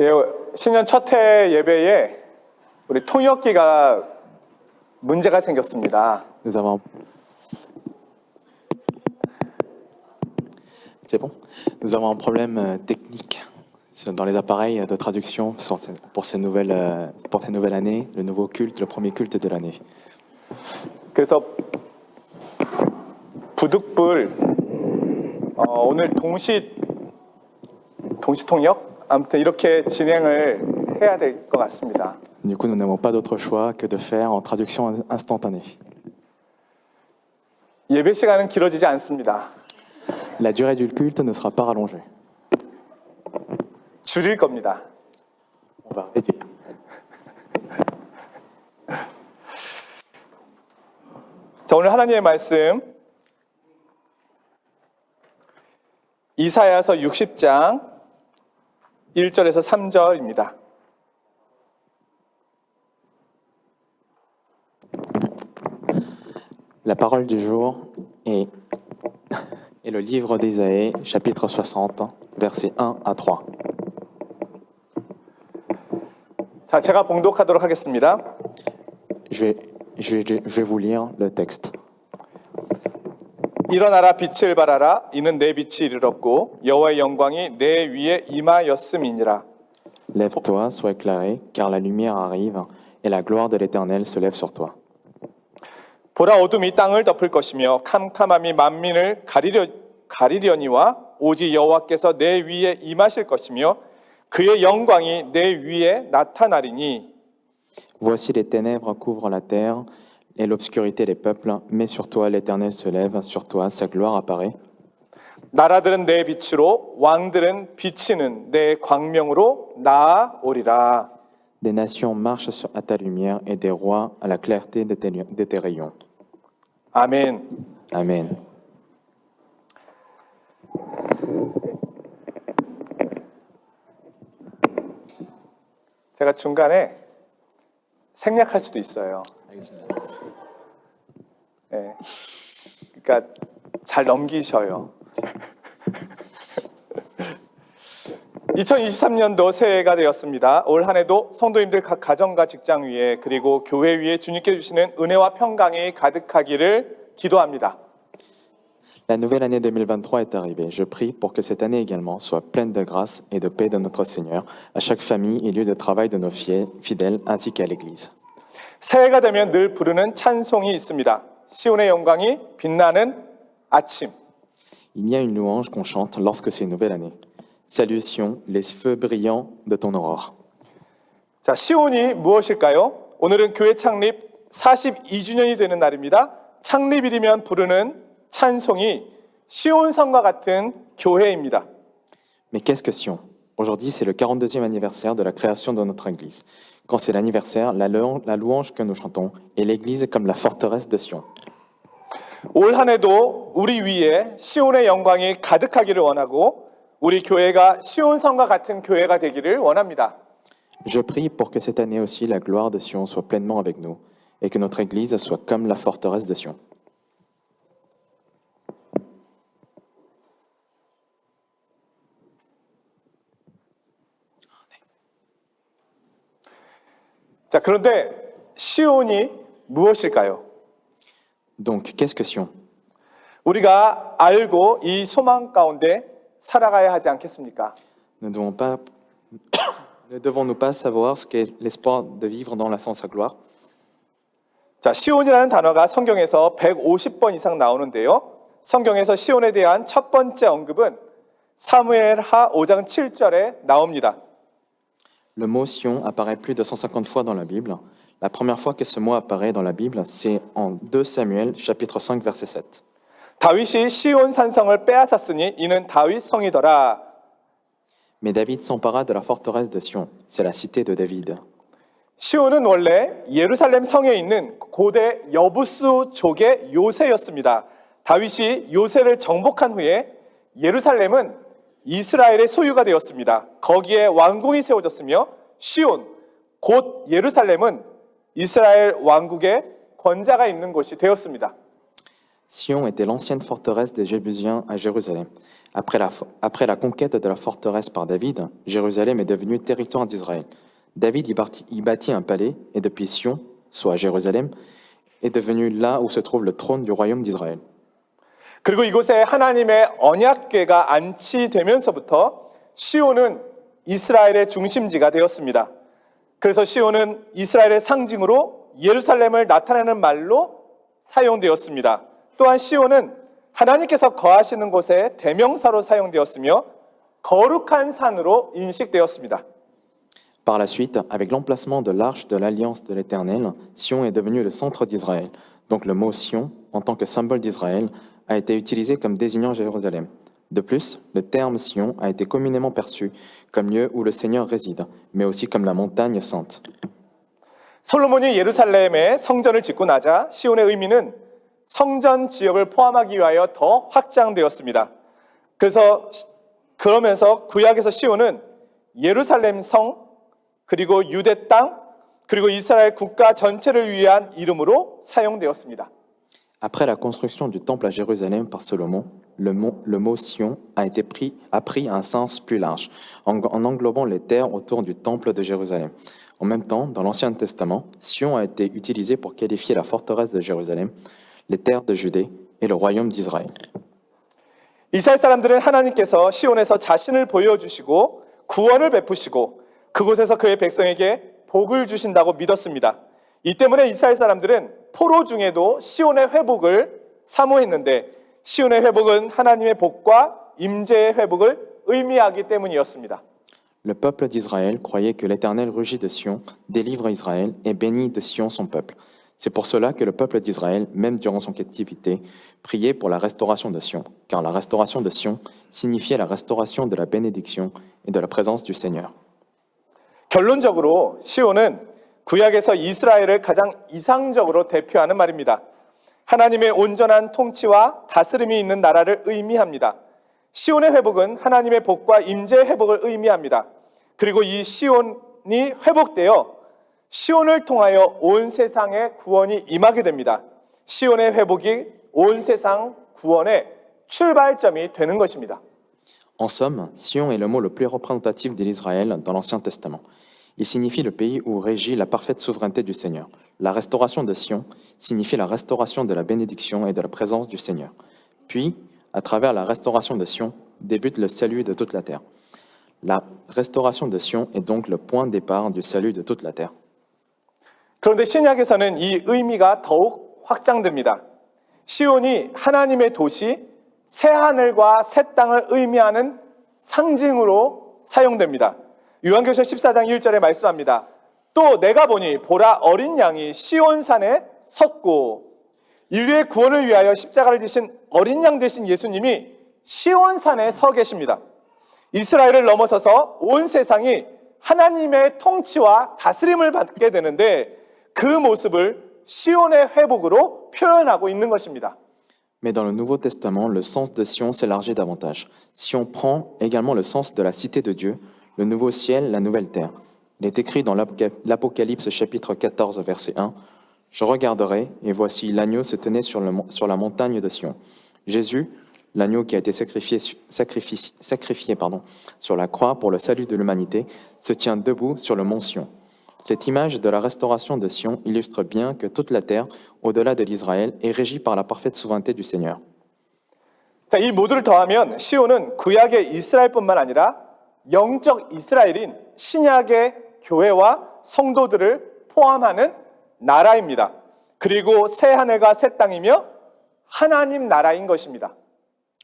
예, 신년 첫 해 예배에 우리 통역기가 문제가 생겼습니다. Nous avons... C'est bon. Nous avons un problème technique dans les appareils de traduction pour cette nouvelle année, le nouveau culte, le premier culte de l'année. 그래서 부득불 오늘 동시 통역 아무튼 이렇게 진행을 해야 될 것 같습니다. Du coup, nous n'avons pas d'autre choix que de faire en traduction instantanée. 예배 시간은 길어지지 않습니다. La durée du culte ne sera pas rallongée. 줄일 겁니다. On va réduire. 자, 오늘 하나님의 말씀 이사야서 60장 1절에서 3절입니다. La parole du jour est le livre d'Ésaïe, chapitre 60, versets 1 à 3. 자, 제가 봉독하도록 하겠습니다. Je vais vous lire le texte. 일어나라 빛을 발하라 이는 내 빛이 이르렀고 여호와의 영광이 내 위에 임하였음이니라. Lève-toi, sois éclairé, car la lumière arrive et la gloire de l'Éternel se lève sur toi. 보라 어둠이 땅을 덮을 것이며 캄캄함이 만민을 가리려니와 오직 여호와께서 내 위에 임하실 것이며 그의 영광이 내 위에 나타나리니. Voici les ténèbres couvrent la terre et l'obscurité les peuples, mais sur toi l'Éternel se lève, sur toi sa gloire apparaît. 나라들은 내 빛으로 왕들은 비치는 내 광명으로 나아오리라. Des nations marchent à ta lumière et des rois à la clarté de tes rayons. 아멘. Amen. 제가 중간에 생략할 수도 있어요. 네. 그러니까 잘 넘기셔요. 2023년도 새해가 되었습니다. 올 한 해도 성도님들 각 가정과 직장 위에 그리고 교회 위에 주님께 주시는 은혜와 평강이 가득하기를 기도합니다. La nouvelle année 2023 est arrivée. Je prie pour que cette année également soit pleine de grâce et de paix de notre Seigneur, à chaque famille et lieu de travail de nos fidèles, ainsi qu'à l'Église. 새해가 되면 늘 부르는 찬송이 있습니다. 시온의 영광이 빛나는 아침. Il y a une louange qu'on chante lorsque c'est une nouvelle année. Salutations, les feux brillants de ton aurore. 자, 시온이 무엇일까요? 오늘은 교회 창립 42주년이 되는 날입니다. 창립일이면 부르는 찬송이 시온성과 같은 교회입니다. Mais qu'est-ce que Sion? Aujourd'hui, c'est le 42e anniversaire de la création de notre Église. Quand c'est l'anniversaire, la louange que nous chantons est l'Église comme la forteresse de Sion. 올 한 해도 우리 위에 시온의 영광이 가득하기를 원하고 우리 교회가 시온성과 같은 교회가 되기를 원합니다. Je prie pour que cette année aussi la gloire de Sion soit pleinement avec nous et que notre Église soit comme la forteresse de Sion. 자, 그런데 시온이 무엇일까요? Donc, qu'est-ce que Sion? 우리가 알고 이 소망 가운데 살아가야 하지 않겠습니까? Ne devons-nous pas savoir ce qu'est l'espoir de vivre dans la sans sa gloire? 자, 시온이라는 단어가 성경에서 150번 이상 나오는데요. 성경에서 시온에 대한 첫 번째 언급은 사무엘하 5장 7절에 나옵니다. Le mot Sion apparaît plus de 150 fois dans la Bible. La première fois que ce mot apparaît dans la Bible, c'est en 2 Samuel, chapitre 5, verset 7. 다윗이 시온 산성을 빼앗았으니 이는 다윗 성이더라. Mais David s'empara de la forteresse de Sion. C'est la cité de David. 시온은 원래 예루살렘 성에 있는 고대 여부수족의 요새였습니다. 다윗이 요새를 정복한 후에 예루살렘은 이스라엘의 소유가 되었습니다. 거기에 왕궁이 세워졌으며 시온, 곧 예루살렘은 이스라엘 왕국의 권자가 있는 곳이 되었습니다. Sion était l'ancienne forteresse des Jébusiens à Jérusalem. Après la conquête de la forteresse par David, Jérusalem est devenue territoire d'Israël. David y bâtit un palais et depuis Sion, soit Jérusalem, est devenu là où se trouve le trône du royaume d'Israël. 그리고 이곳에 하나님의 언약궤가 안치되면서부터 시온은 이스라엘의 중심지가 되었습니다. 그래서 시온은 이스라엘의 상징으로 예루살렘을 나타내는 말로 사용되었습니다. 또한 시온은 하나님께서 거하시는 곳의 대명사로 사용되었으며 거룩한 산으로 인식되었습니다. Par la suite, avec l'emplacement de l'arche de l'alliance de l'Éternel, Sion est devenu le centre d'Israël. Donc le mot Sion, en tant que symbole d'Israël, a été utilisé comme désignant Jérusalem. De plus, le terme Sion a été communément perçu comme lieu où le Seigneur réside, mais aussi comme la montagne sainte. 솔로몬이 예루살렘에 성전을 짓고 나자 시온의 의미는 성전 지역을 포함하기 위하여 더 확장되었습니다. 그러면서 구약에서 시온은 예루살렘 성, 그리고 유대 땅, 그리고 이스라엘 국가 전체를 위한 이름으로 사용되었습니다. Après la construction du temple à Jérusalem par Salomon, le mot Sion a pris un sens plus large, en englobant les terres autour du temple de Jérusalem. En même temps, dans l'Ancien Testament, Sion a été utilisé pour qualifier la forteresse de Jérusalem, les terres de Judée et le royaume d'Israël. 이스라엘 사람들은 하나님께서 시온에서 자신을 보여주시고 구원을 베푸시고 그곳에서 그의 백성에게 복을 주신다고 믿었습니다. 이 때문에 이스라엘 사람들은 포로 중에도 시온의 회복을 사모했는데 시온의 회복은 하나님의 복과 임재의 회복을 의미하기 때문이었습니다. Le peuple d'Israël croyait que l'Éternel rugit de Sion, délivre Israël et bénit de Sion son peuple. C'est pour cela que le peuple d'Israël, même durant son captivité, priait pour la restauration de Sion, car la restauration de Sion signifiait la restauration de la bénédiction et de la présence du Seigneur. 결론적으로 시온은 구약에서 이스라엘을 가장 이상적으로 대표하는 말입니다. 하나님의 온전한 통치와 다스림이 있는 나라를 의미합니다. 시온의 회복은 하나님의 복과 임재의 회복을 의미합니다. 그리고 이 시온이 회복되어 시온을 통하여 온 세상에 구원이 임하게 됩니다. 시온의 회복이 온 세상 구원의 출발점이 되는 것입니다. En somme, Sion est le mot le plus représentatif de l'Israël dans l'Ancien Testament. Il signifie le pays où régit la parfaite souveraineté du Seigneur. La restauration de Sion signifie la restauration de la bénédiction et de la présence du Seigneur. Puis, à travers la restauration de Sion, débute le salut de toute la terre. La restauration de Sion est donc le point de départ du salut de toute la terre. 그런데 신약에서는 이 의미가 더욱 확장됩니다. 시온이 하나님의 도시, 새 하늘과 새 땅을 의미하는 상징으로 사용됩니다. 요한계시록 14장 1절에 말씀합니다. 또 내가 보니 보라 어린 양이 시온산에 섰고 인류의 구원을 위하여 십자가를 지신 어린 양 되신 예수님이 시온산에 서 계십니다. 이스라엘을 넘어서서 온 세상이 하나님의 통치와 다스림을 받게 되는데 그 모습을 시온의 회복으로 표현하고 있는 것입니다. Mais dans le Nouveau Testament, le sens de Sion s'élargit davantage. Sion prend également le sens de la cité de Dieu, le nouveau ciel, la nouvelle terre. Il est écrit dans l'Apocalypse chapitre 14, verset 1, « Je regarderai, et voici l'agneau se tenait sur la montagne de Sion. Jésus, l'agneau qui a été sacrifié sur la croix pour le salut de l'humanité, se tient debout sur le mont Sion. » Cette image de la restauration de Sion illustre bien que toute la terre, au-delà de l'Israël, est régie par la parfaite souveraineté du Seigneur. 자, 이 모두를 더하면 시온은 구약의 이스라엘뿐만 아니라 영적 이스라엘인 신약의 교회와 성도들을 포함하는 나라입니다. 그리고 새 하늘과 새 땅이며 하나님 나라인 것입니다.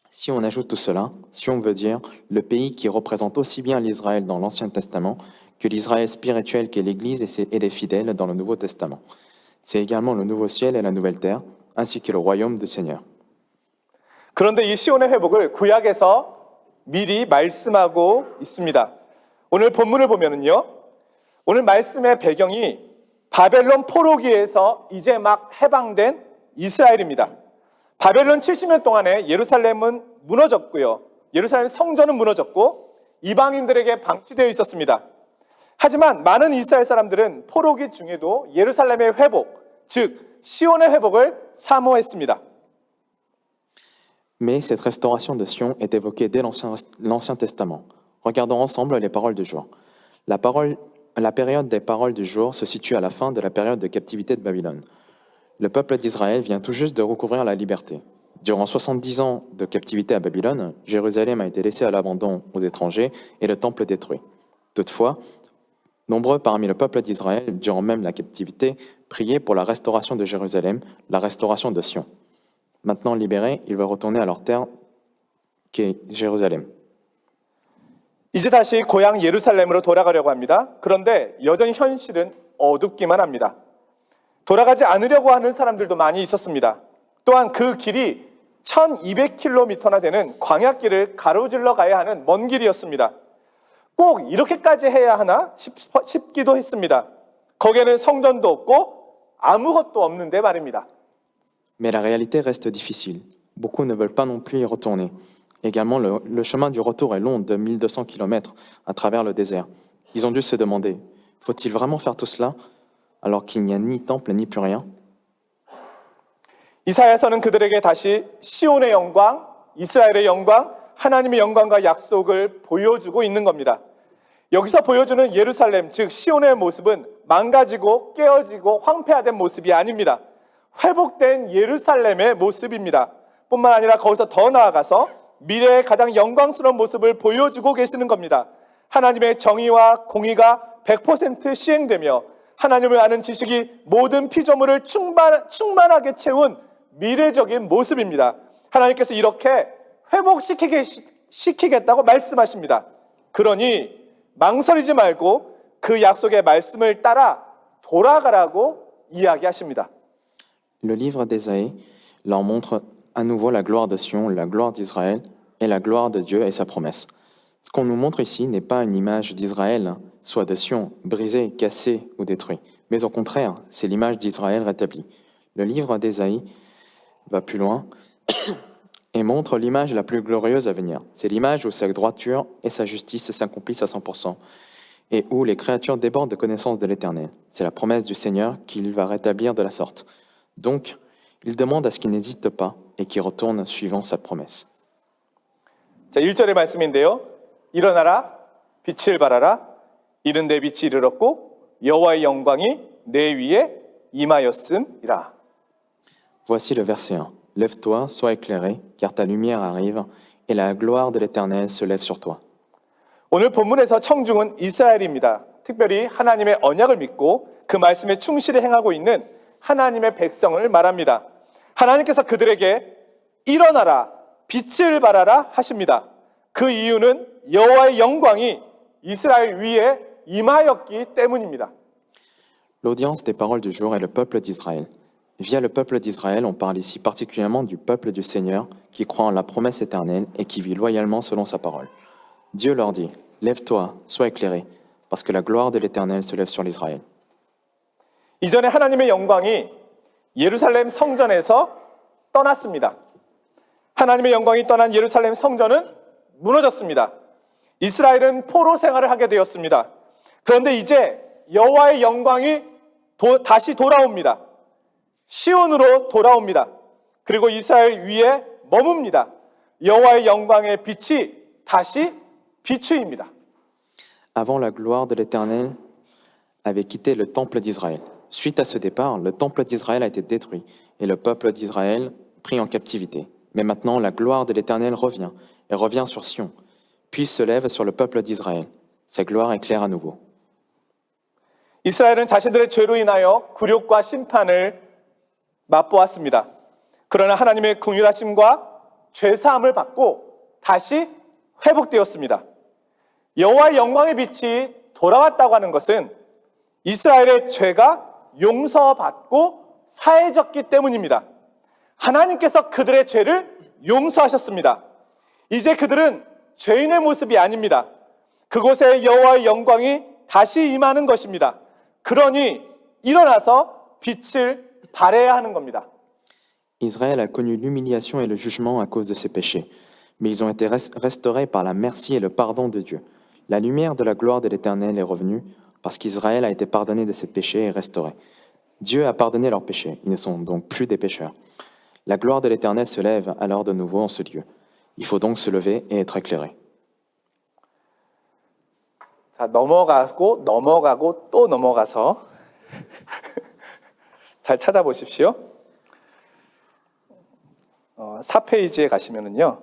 Si on ajoute tout cela, Sion veut dire le pays qui représente aussi bien l'Israël dans l'Ancien Testament que l'Israël spirituel qu'est l'Église et les fidèles dans le Nouveau Testament. C'est également le nouveau ciel et la nouvelle terre, ainsi que le royaume du Seigneur. 그런데 이 시온의 회복을 구약에서 미리 말씀하고 있습니다. 오늘 본문을 보면은요, 오늘 말씀의 배경이 바벨론 포로기에서 이제 막 해방된 이스라엘입니다. 바벨론 70년 동안에 예루살렘은 무너졌고요. 예루살렘 성전은 무너졌고 이방인들에게 방치되어 있었습니다. 하지만 많은 이스라엘 사람들은 포로기 중에도 예루살렘의 회복, 즉 시온의 회복을 사모했습니다. Mais cette restauration de Sion est évoquée dès l'Ancien Testament. Regardons ensemble les paroles du jour. La période des paroles du jour se situe à la fin de la période de captivité de Babylone. Le peuple d'Israël vient tout juste de recouvrir la liberté. Durant 70 ans de captivité à Babylone, Jérusalem a été laissée à l'abandon aux étrangers et le temple détruit. Toutefois, nombreux parmi le peuple d'Israël, durant même la captivité, priaient pour la restauration de Jérusalem, la restauration de Sion. Maintenant libérés, ils veulent retourner à leur terre qu'est Jérusalem. 이제 다시 고향 예루살렘으로 돌아가려고 합니다. 그런데 여전히 현실은 어둡기만 합니다. 돌아가지 않으려고 하는 사람들도 많이 있었습니다. 또한 그 길이 1200km나 되는 광야길을 가로질러 가야 하는 먼 길이었습니다. 꼭 이렇게까지 해야 하나 싶기도 했습니다. 거기에는 성전도 없고 아무것도 없는데 말입니다. Mais la réalité reste difficile. Beaucoup ne veulent pas non plus y retourner. Également, le chemin du retour est long de 1200 km à travers le désert. Ils ont dû se demander, faut-il vraiment faire tout cela alors qu'il n'y a ni temple ni plus rien? 이사야서는 그들에게 다시 시온의 영광, 이스라엘의 영광, 하나님의 영광과 약속을 보여주고 있는 겁니다. 여기서 보여주는 예루살렘, 즉 시온의 모습은 망가지고 깨어지고 황폐화된 모습이 아닙니다. 회복된 예루살렘의 모습입니다. 뿐만 아니라 거기서 더 나아가서 미래의 가장 영광스러운 모습을 보여주고 계시는 겁니다. 하나님의 정의와 공의가 100% 시행되며 하나님을 아는 지식이 모든 피조물을 충만하게 채운 미래적인 모습입니다. 하나님께서 이렇게 회복시키겠다고 말씀하십니다. 그러니 망설이지 말고 그 약속의 말씀을 따라 돌아가라고 이야기하십니다. Le livre d'Ésaïe leur montre à nouveau la gloire de Sion, la gloire d'Israël et la gloire de Dieu et sa promesse. Ce qu'on nous montre ici n'est pas une image d'Israël, soit de Sion, brisé, cassé ou détruit, mais au contraire, c'est l'image d'Israël rétablie. Le livre d'Ésaïe va plus loin et montre l'image la plus glorieuse à venir. C'est l'image où sa droiture et sa justice s'accomplissent à 100% et où les créatures débordent de connaissance de l'Éternel. C'est la promesse du Seigneur qu'il va rétablir de la sorte. Donc, il demande à ce qu'il n'hésite pas et qu'il retourne suivant sa promesse. 자, 1절의 말씀인데요. 일어나라, 빛을 발하라. 이른 내 빛이 이르렀고 여호와의 영광이 내 위에 임하였음이라. Voici le verset 1. Lève-toi, sois éclairé, car ta lumière arrive, et la gloire de l'Éternel se lève sur toi. 오늘 본문에서 청중은 이스라엘입니다. 특별히 하나님의 언약을 믿고 그 말씀에 충실히 행하고 있는 하나님의 백성을 말합니다. 하나님께서 그들에게 일어나라, 빛을 발하라 하십니다. 그 이유는 여호와의 영광이 이스라엘 위에 임하였기 때문입니다. L'audience des paroles du jour est le peuple d'Israël. Via le peuple d'Israël, on parle ici particulièrement du peuple du Seigneur qui croit en la promesse éternelle et qui vit loyalement selon sa parole. Dieu leur dit, lève-toi, sois éclairé, parce que la gloire de l'Éternel se lève sur l'Israël. 이전에 하나님의 영광이 예루살렘 성전에서 떠났습니다. 하나님의 영광이 떠난 예루살렘 성전은 무너졌습니다. 이스라엘은 포로 생활을 하게 되었습니다. 그런데 이제 여호와의 영광이 다시 돌아옵니다. 시온으로 돌아옵니다. 그리고 이스라엘 위에 머뭅니다. 여호와의 영광의 빛이 다시 비추입니다. Avant, la gloire de l'Éternel avait quitté le temple d'Israël. Suite à ce départ, le temple d'Israël a été détruit et le peuple d'Israël pris en captivité. Mais maintenant, la gloire de l'Éternel revient et revient sur Sion, puis se lève sur le peuple d'Israël. Sa gloire éclaire à nouveau. 이스라엘은 자신들의 죄로 인하여 굴욕과 심판을 맛보았습니다. 그러나 하나님의 긍휼하심과 죄 사함을 받고 다시 회복되었습니다. 여호와의 영광의 빛이 돌아왔다고 하는 것은 이스라엘의 죄가 용서받고 사해졌기 때문입니다. 하나님께서 그들의 죄를 용서하셨습니다. 이제 그들은 죄인의 모습이 아닙니다. 그곳에 여호와의 영광이 다시 임하는 것입니다. 그러니 일어나서 빛을 발해야 하는 겁니다. Israël a connu l'humiliation et le jugement à cause de ses péchés, mais ils ont été restaurés par la merci et le pardon de Dieu. La lumière de la gloire de l'Éternel est revenue parce qu'Israël a été pardonné de ses péchés et restauré. Dieu a pardonné leurs péchés, ils ne sont donc plus des pécheurs. La gloire de l'Éternel se lève alors de nouveau en ce lieu. Il faut donc se lever et être éclairé. 자, 넘어가고 또 넘어가서 잘 찾아보십시오. 4페이지에 가시면은요.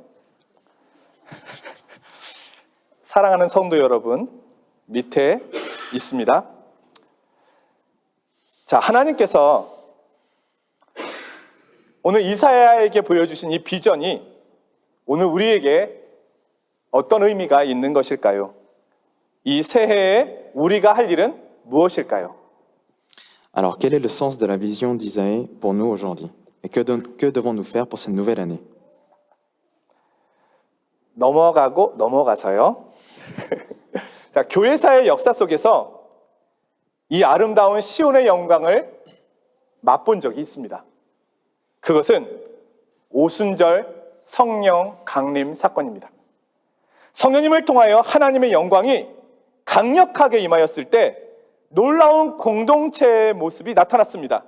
사랑하는 성도 여러분, 밑에 있습니다. 자, 하나님께서 오늘 이사야에게 보여주신 이 비전이 오늘 우리에게 어떤 의미가 있는 것일까요? 이 새해에 우리가 할 일은 무엇일까요? Alors, quel est le sens de la vision d'Isaïe pour nous aujourd'hui? Et que devons-nous faire pour cette nouvelle année? 넘어가서요. 자, 교회사의 역사 속에서 이 아름다운 시온의 영광을 맛본 적이 있습니다. 그것은 오순절 성령 강림 사건입니다. 성령님을 통하여 하나님의 영광이 강력하게 임하였을 때 놀라운 공동체의 모습이 나타났습니다.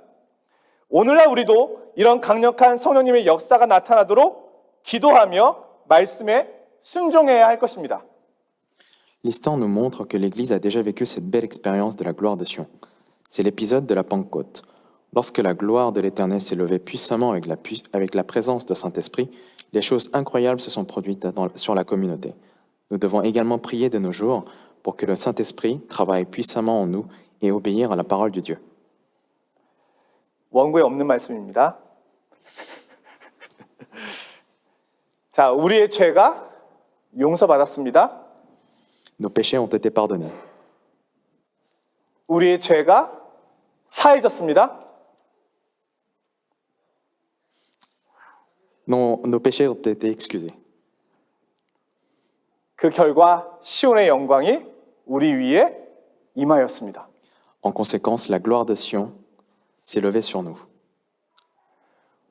오늘날 우리도 이런 강력한 성령님의 역사가 나타나도록 기도하며 말씀에 순종해야 할 것입니다. L'histoire nous montre que l'Église a déjà vécu cette belle expérience de la gloire de Sion. C'est l'épisode de la Pentecôte. Lorsque la gloire de l'Éternel s'est levée puissamment avec la présence de Saint-Esprit, les choses incroyables se sont produites sur la communauté. Nous devons également prier de nos jours pour que le Saint-Esprit travaille puissamment en nous et obéir à la parole de Dieu. 원고에 없는 말씀입니다. 자, 우리의 죄가 용서받았습니다. Nos péchés ont été pardonnés. 우리의 죄가 사해졌습니다. Nos péchés ont été excusés. 그 결과 시온의 영광이 우리 위에 임하였습니다. En conséquence, la gloire de Sion s'est levée sur nous.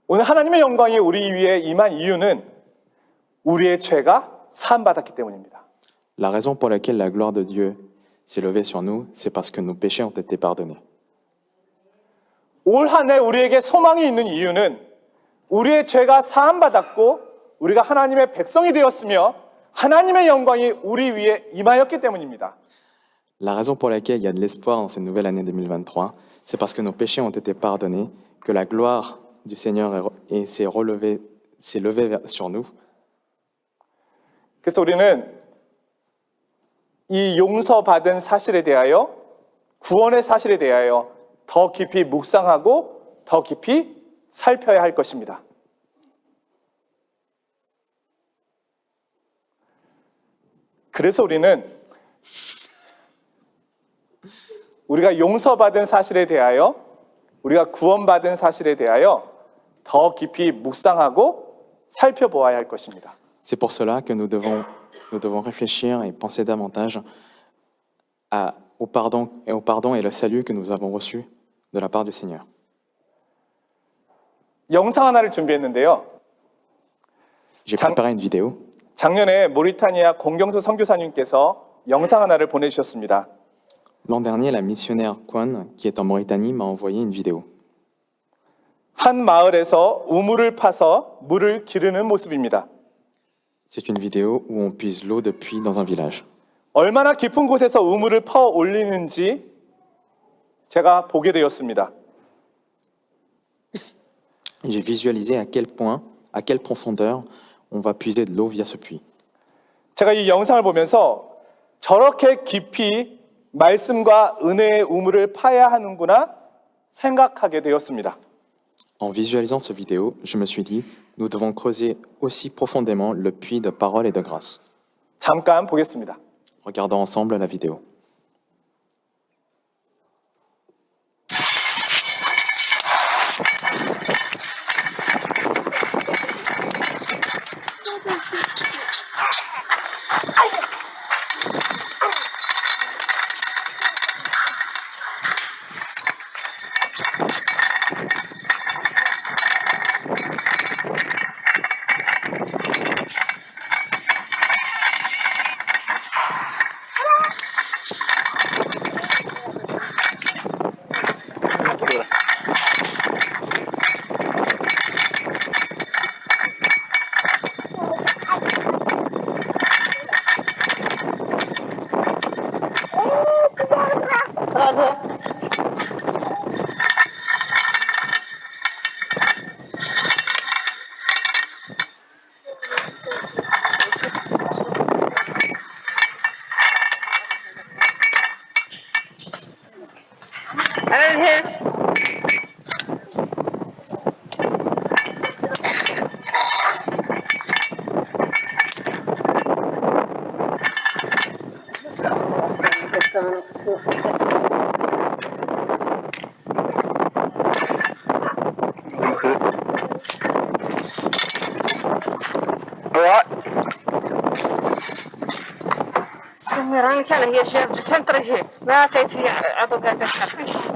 오늘 하나님의 영광이 우리 위에 임한 이유는 우리의 죄가 사함받았기 때문입니다. La raison pour laquelle la gloire de Dieu s'est levée sur nous, c'est parce que nos péchés ont été pardonnés. 올 한 해 우리에게 소망이 있는 이유는 우리의 죄가 사함받았고 우리가 하나님의 백성이 되었으며 하나님의 영광이 우리 위에 임하였기 때문입니다. La raison pour laquelle il y a de l'espoir dans cette nouvelle année 2023, c'est parce que nos péchés ont été pardonnés, que la gloire du Seigneur s'est levée sur nous. 그래서 우리는 이 용서받은 사실에 대하여 구원의 사실에 대하여 더 깊이 묵상하고 더 깊이 살펴야 할 것입니다. 그래서 우리가 용서받은 사실에 대하여 우리가 구원받은 사실에 대하여 더 깊이 묵상하고 살펴보아야 할 것입니다. C'est pour cela que nous devons réfléchir et penser davantage au pardon et le salut que nous avons reçu de la part du Seigneur. 영상 하나를 준비했는데요. J'ai préparé une vidéo. 작년에 모리타니아 공경수 선교사님께서 영상 하나를 보내주셨습니다. L'an dernier, la missionnaire Kwan, qui est en Mauritanie, m'a envoyé une vidéo. 한 마을에서 우물을 파서 물을 기르는 모습입니다. C'est une vidéo où on puise l'eau de puits dans un village. 얼마나 깊은 곳에서 우물을 퍼 올리는지 제가 보게 되었습니다. J'ai visualisé à quelle profondeur on va puiser de l'eau via ce puits. 제가 이 영상을 보면서 저렇게 깊이 말씀과 은혜의 우물을 파야 하는구나 생각하게 되었습니다. En visualisant ce vidéo, je me suis dit, nous devons creuser aussi profondément le puits de parole et de grâce. 잠깐 보겠습니다. Regardons ensemble la vidéo. سميران كان هي جاب تنطري ما تيجي أبو قاعد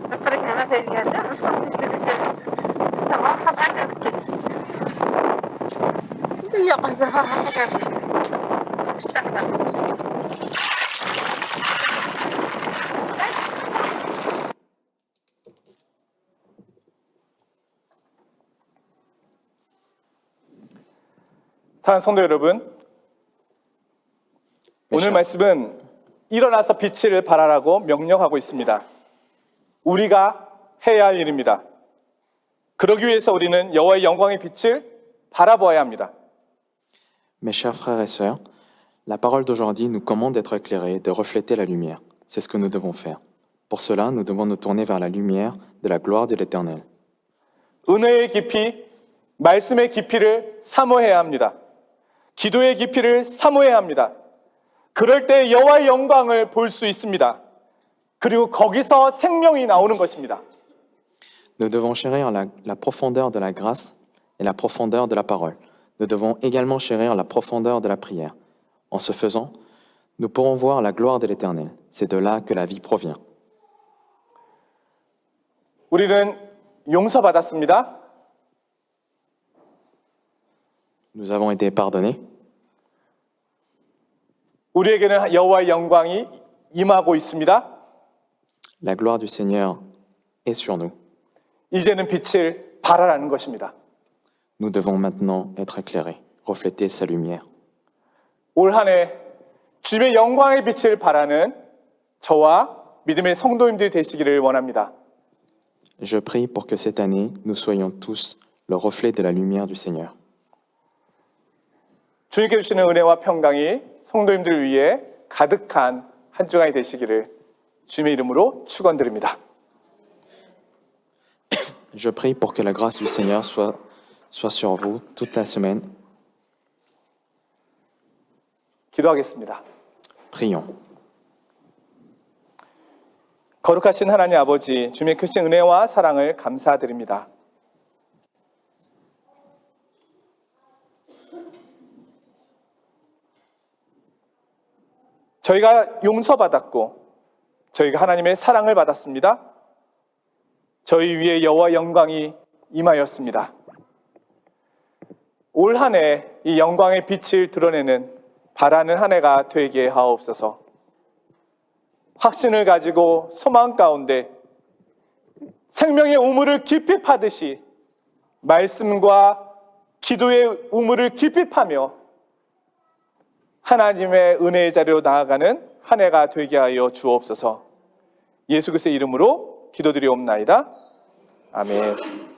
تنطري ما تيجي هذا صار ما خطأت هي قصدها 사랑하는 성도 여러분, 오늘 네, 말씀은 일어나서 빛을 발하라고 명령하고 있습니다. 우리가 해야 할 일입니다. 그러기 위해서 우리는 여호와의 영광의 빛을 바라보아야 합니다. Mes chers frères et sœurs, la parole d'aujourd'hui nous commande d'être éclairés, de refléter la lumière. C'est ce que nous devons faire. Pour cela, nous devons nous tourner vers la lumière de la gloire de l'Éternel. 은혜의 깊이, 말씀의 깊이를 사모해야 합니다. 기도의 깊이를 사모해야 합니다. 그럴 때 여호와의 영광을 볼 수 있습니다. 그리고 거기서 생명이 나오는 것입니다. Nous devons chérir la profondeur de la grâce et la profondeur de la parole. Nous devons également chérir la profondeur de la prière. En ce faisant, nous pourrons voir la gloire de l'Éternel. C'est de là que la vie provient. 우리는 용서받았습니다. Nous avons été pardonnés. 우리에게는 여호와의 영광이 임하고 있습니다. La gloire du Seigneur est sur nous. 이제는 빛을 발하라는 것입니다. Nous devons maintenant être éclairés, refléter sa lumière. 올 한 해 주님의 영광의 빛을 발하는 저와 믿음의 성도님들이 되시기를 원합니다. Je prie pour que cette année, nous soyons tous le reflet de la lumière du Seigneur. 주님께 주시는 은혜와 평강이 성도님들을 위해 가득한 한 주간이 되시기를 주님의 이름으로 축원드립니다. Je prie pour que la grâce du Seigneur soit sur vous toute la semaine. 기도하겠습니다. Prions. 거룩하신 하나님 아버지, 주님의 크신 은혜와 사랑을 감사드립니다. 저희가 용서받았고 저희가 하나님의 사랑을 받았습니다. 저희 위에 여호와 영광이 임하였습니다. 올 한 해 이 영광의 빛을 드러내는 바라는 한 해가 되게 하옵소서. 확신을 가지고 소망 가운데 생명의 우물을 깊이 파듯이 말씀과 기도의 우물을 깊이 파며 하나님의 은혜의 자리로 나아가는 한 해가 되게 하여 주옵소서. 예수 그리스도의 이름으로 기도드리옵나이다. 아멘.